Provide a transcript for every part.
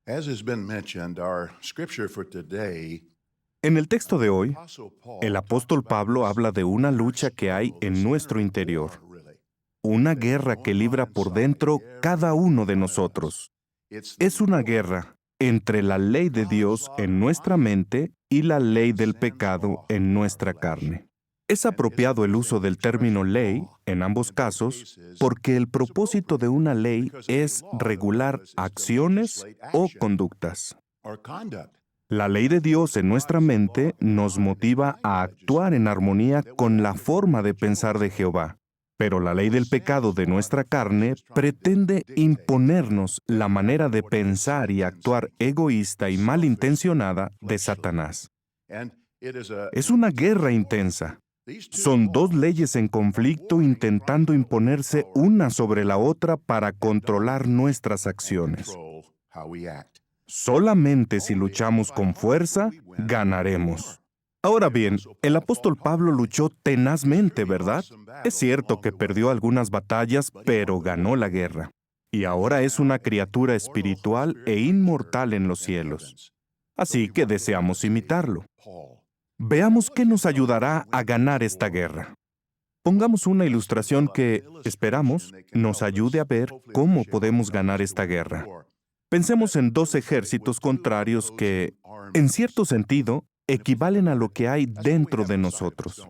As has been mentioned, our scripture for today, En el texto de hoy, Apostle Paul el apóstol Pablo habla de una lucha que hay en nuestro interior, una guerra que libra por dentro cada uno de nosotros. Es una guerra entre la ley de Dios en nuestra mente y la ley del pecado en nuestra carne. Es apropiado el uso del término ley en ambos casos porque el propósito de una ley es regular acciones o conductas. La ley de Dios en nuestra mente nos motiva a actuar en armonía con la forma de pensar de Jehová, pero la ley del pecado de nuestra carne pretende imponernos la manera de pensar y actuar egoísta y malintencionada de Satanás. Es una guerra intensa. Son dos leyes en conflicto intentando imponerse una sobre la otra para controlar nuestras acciones. Solamente si luchamos con fuerza, ganaremos. Ahora bien, el apóstol Pablo luchó tenazmente, ¿verdad? Es cierto que perdió algunas batallas, pero ganó la guerra. Y ahora es una criatura espiritual e inmortal en los cielos. Así que deseamos imitarlo. Veamos qué nos ayudará a ganar esta guerra. Pongamos una ilustración que, esperamos, nos ayude a ver cómo podemos ganar esta guerra. Pensemos en dos ejércitos contrarios que, en cierto sentido, equivalen a lo que hay dentro de nosotros.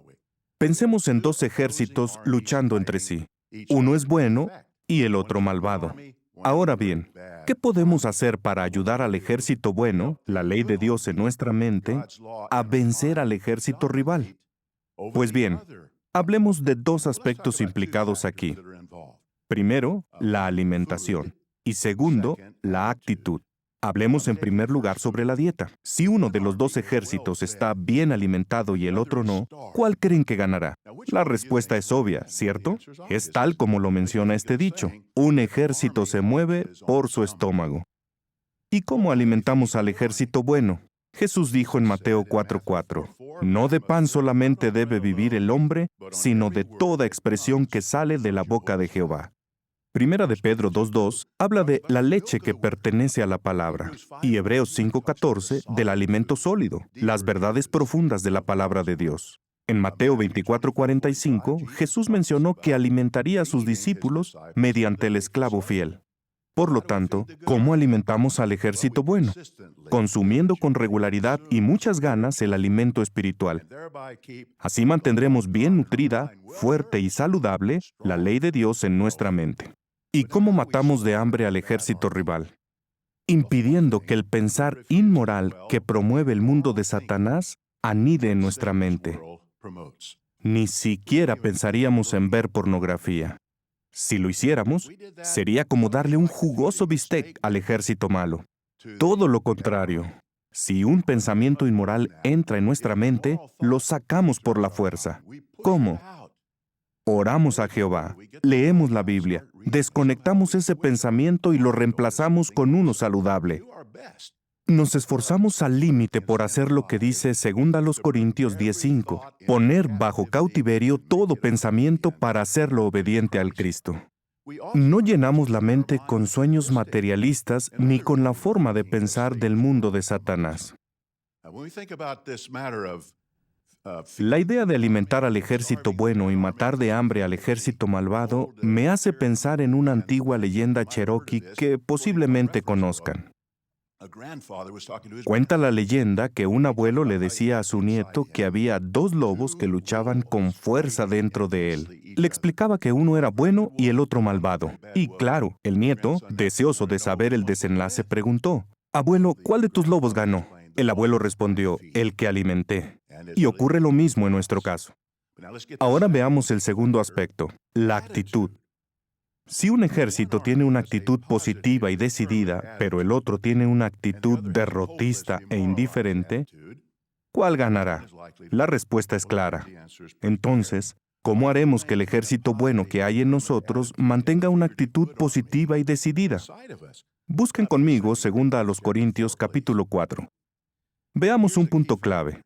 Pensemos en dos ejércitos luchando entre sí. Uno es bueno y el otro malvado. Ahora bien, ¿qué podemos hacer para ayudar al ejército bueno, la ley de Dios en nuestra mente, a vencer al ejército rival? Pues bien, hablemos de dos aspectos implicados aquí. Primero, la alimentación. Y segundo, la actitud. Hablemos en primer lugar sobre la dieta. Si uno de los dos ejércitos está bien alimentado y el otro no, ¿cuál creen que ganará? La respuesta es obvia, ¿cierto? Es tal como lo menciona este dicho. Un ejército se mueve por su estómago. ¿Y cómo alimentamos al ejército bueno? Jesús dijo en Mateo 4:4, no de pan solamente debe vivir el hombre, sino de toda expresión que sale de la boca de Jehová. Primera de Pedro 2:2 habla de la leche que pertenece a la palabra y Hebreos 5:14 del alimento sólido, las verdades profundas de la palabra de Dios. En Mateo 24:45, Jesús mencionó que alimentaría a sus discípulos mediante el esclavo fiel. Por lo tanto, ¿cómo alimentamos al ejército bueno? Consumiendo con regularidad y muchas ganas el alimento espiritual. Así mantendremos bien nutrida, fuerte y saludable la ley de Dios en nuestra mente. ¿Y cómo matamos de hambre al ejército rival? Impidiendo que el pensar inmoral que promueve el mundo de Satanás anide en nuestra mente. Ni siquiera pensaríamos en ver pornografía. Si lo hiciéramos, sería como darle un jugoso bistec al ejército malo. Todo lo contrario. Si un pensamiento inmoral entra en nuestra mente, lo sacamos por la fuerza. ¿Cómo? Oramos a Jehová, leemos la Biblia, desconectamos ese pensamiento y lo reemplazamos con uno saludable. Nos esforzamos al límite por hacer lo que dice 2 Corintios 10:5, poner bajo cautiverio todo pensamiento para hacerlo obediente al Cristo. No llenamos la mente con sueños materialistas ni con la forma de pensar del mundo de Satanás. La idea de alimentar al ejército bueno y matar de hambre al ejército malvado me hace pensar en una antigua leyenda cherokee que posiblemente conozcan. Cuenta la leyenda que un abuelo le decía a su nieto que había dos lobos que luchaban con fuerza dentro de él. Le explicaba que uno era bueno y el otro malvado. Y claro, el nieto, deseoso de saber el desenlace, preguntó, «Abuelo, ¿cuál de tus lobos ganó?» El abuelo respondió, «El que alimenté». Y ocurre lo mismo en nuestro caso. Ahora veamos el segundo aspecto, la actitud. Si un ejército tiene una actitud positiva y decidida, pero el otro tiene una actitud derrotista e indiferente, ¿cuál ganará? La respuesta es clara. Entonces, ¿cómo haremos que el ejército bueno que hay en nosotros mantenga una actitud positiva y decidida? Busquen conmigo 2 Corintios capítulo 4. Veamos un punto clave.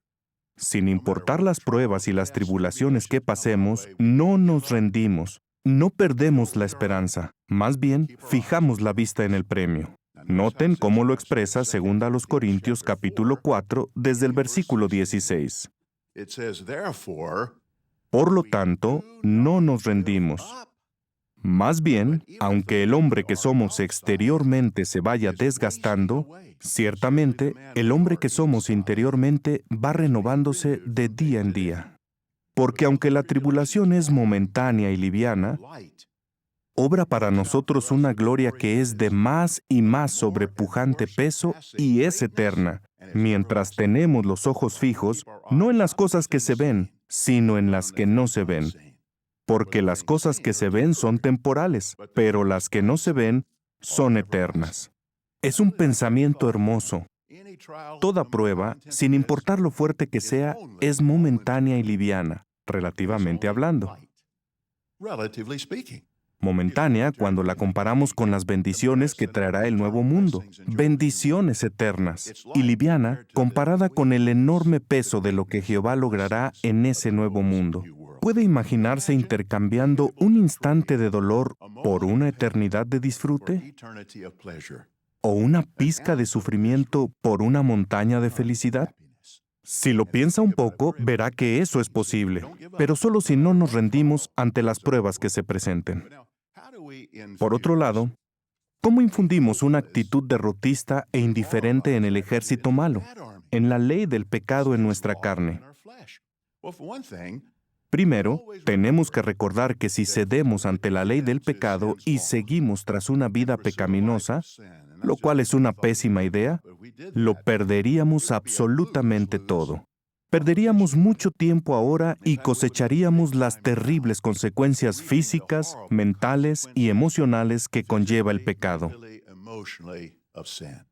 Sin importar las pruebas y las tribulaciones que pasemos, no nos rendimos. No perdemos la esperanza, más bien fijamos la vista en el premio. Noten cómo lo expresa 2 Corintios capítulo 4, desde el versículo 16. It says, "Therefore, Por lo tanto, no nos rendimos. Más bien, aunque el hombre que somos exteriormente se vaya desgastando, ciertamente el hombre que somos interiormente va renovándose de día en día. Porque aunque la tribulación es momentánea y liviana, obra para nosotros una gloria que es de más y más sobrepujante peso y es eterna, mientras tenemos los ojos fijos no en las cosas que se ven, sino en las que no se ven. Porque las cosas que se ven son temporales, pero las que no se ven son eternas". Es un pensamiento hermoso. Toda prueba, sin importar lo fuerte que sea, es momentánea y liviana, relativamente hablando. relatively speaking. Momentánea cuando la comparamos con las bendiciones que traerá el nuevo mundo, bendiciones eternas, y liviana comparada con el enorme peso de lo que Jehová logrará en ese nuevo mundo. ¿Puede imaginarse intercambiando un instante de dolor por una eternidad de disfrute? ¿O una pizca de sufrimiento por una montaña de felicidad? Si lo piensa un poco, verá que eso es posible, pero solo si no nos rendimos ante las pruebas que se presenten. Por otro lado, ¿cómo infundimos una actitud derrotista e indiferente en el ejército malo, en la ley del pecado en nuestra carne? Primero, tenemos que recordar que si cedemos ante la ley del pecado y seguimos tras una vida pecaminosa, lo cual es una pésima idea, lo perderíamos absolutamente todo. Perderíamos mucho tiempo ahora y cosecharíamos las terribles consecuencias físicas, mentales y emocionales que conlleva el pecado.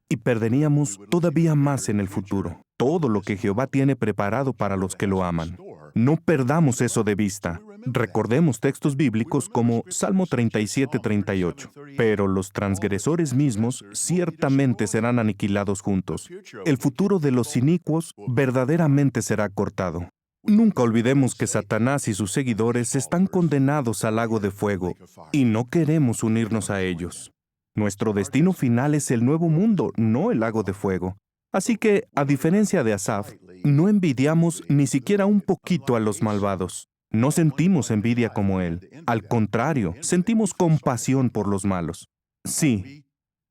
Y perderíamos todavía más en el futuro, todo lo que Jehová tiene preparado para los que lo aman. No perdamos eso de vista. Recordemos textos bíblicos como Salmo 37:38. Pero los transgresores mismos ciertamente serán aniquilados juntos. El futuro de los inicuos verdaderamente será cortado. Nunca olvidemos que Satanás y sus seguidores están condenados al lago de fuego y no queremos unirnos a ellos. Nuestro destino final es el nuevo mundo, no el lago de fuego. Así que, a diferencia de Asaf, no envidiamos ni siquiera un poquito a los malvados. No sentimos envidia como él. Al contrario, sentimos compasión por los malos. Sí,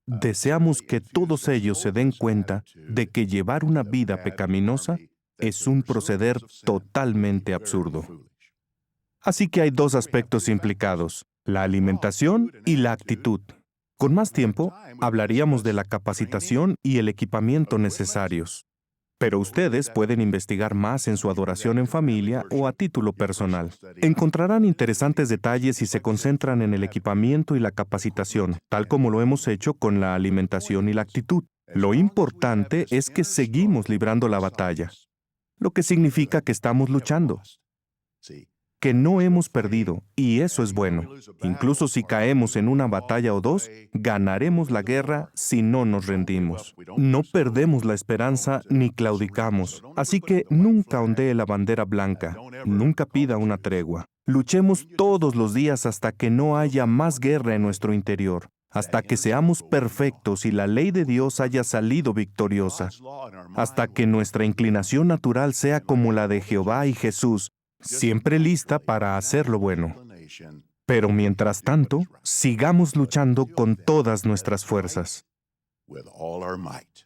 deseamos que todos ellos se den cuenta de que llevar una vida pecaminosa es un proceder totalmente absurdo. Así que hay dos aspectos implicados, la alimentación y la actitud. Con más tiempo, hablaríamos de la capacitación y el equipamiento necesarios. Pero ustedes pueden investigar más en su adoración en familia o a título personal. Encontrarán interesantes detalles si se concentran en el equipamiento y la capacitación, tal como lo hemos hecho con la alimentación y la actitud. Lo importante es que seguimos librando la batalla, lo que significa que estamos luchando, que no hemos perdido, y eso es bueno. Incluso si caemos en una batalla o dos, ganaremos la guerra si no nos rendimos. No perdemos la esperanza ni claudicamos, así que nunca ondee la bandera blanca, nunca pida una tregua. Luchemos todos los días hasta que no haya más guerra en nuestro interior, hasta que seamos perfectos y la ley de Dios haya salido victoriosa, hasta que nuestra inclinación natural sea como la de Jehová y Jesús, siempre lista para hacer lo bueno. Pero mientras tanto, sigamos luchando con todas nuestras fuerzas. With all our might.